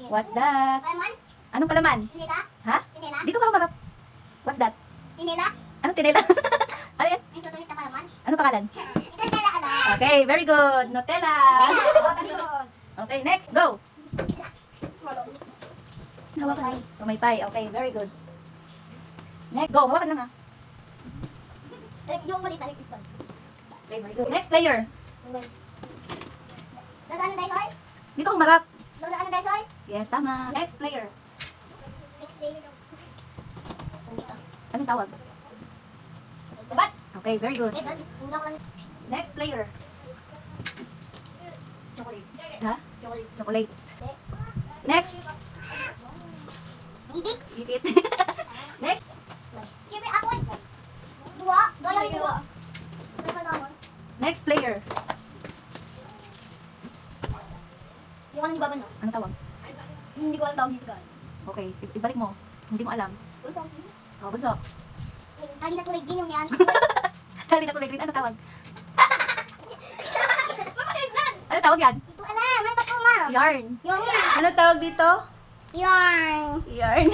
What's that? Palaman? Anong palaman? Tinila? Ha? Tinila? Dito ka humarap. What's that? Tinila? Anong tinela? Ano yan? Ang tutulit na palaman? Anong pangalan? Tinila ka na. Okay, very good. Nutella. Okay, next. Go. Hawakan mo. Pumaypay. Okay, very good. Next. Go. Hawakan lang ha. Yung malit na ligpit pa. Okay, very good. Next player. Dadaan na Daisoy? Dito humarap. Dadaan na Daisoy? Yes, tama. Next player. Next day. Anong tawag? Ba't? Okay, very good. Eh, ba't? Hindi ako lang. Next player. Chocolate. Ha? Chocolate. Chocolate. Next. Ibig? Ipit. Next. Siyempre ako eh. Dua? Dua yung dua. Next player. Yung anong baban no? Anong tawag? Hindi ko alam tawag dito ka. Okay, ibalik mo. Hindi mo alam. Ano tawag dito? Oh, bunso. Ali na tuloy din yung yan. Dali na kulay green. Ano tawag? Ano tawag yan? Ito alam. Ano ba ito ma? Yarn. Yung Ano tawag dito? yarn. Yarn.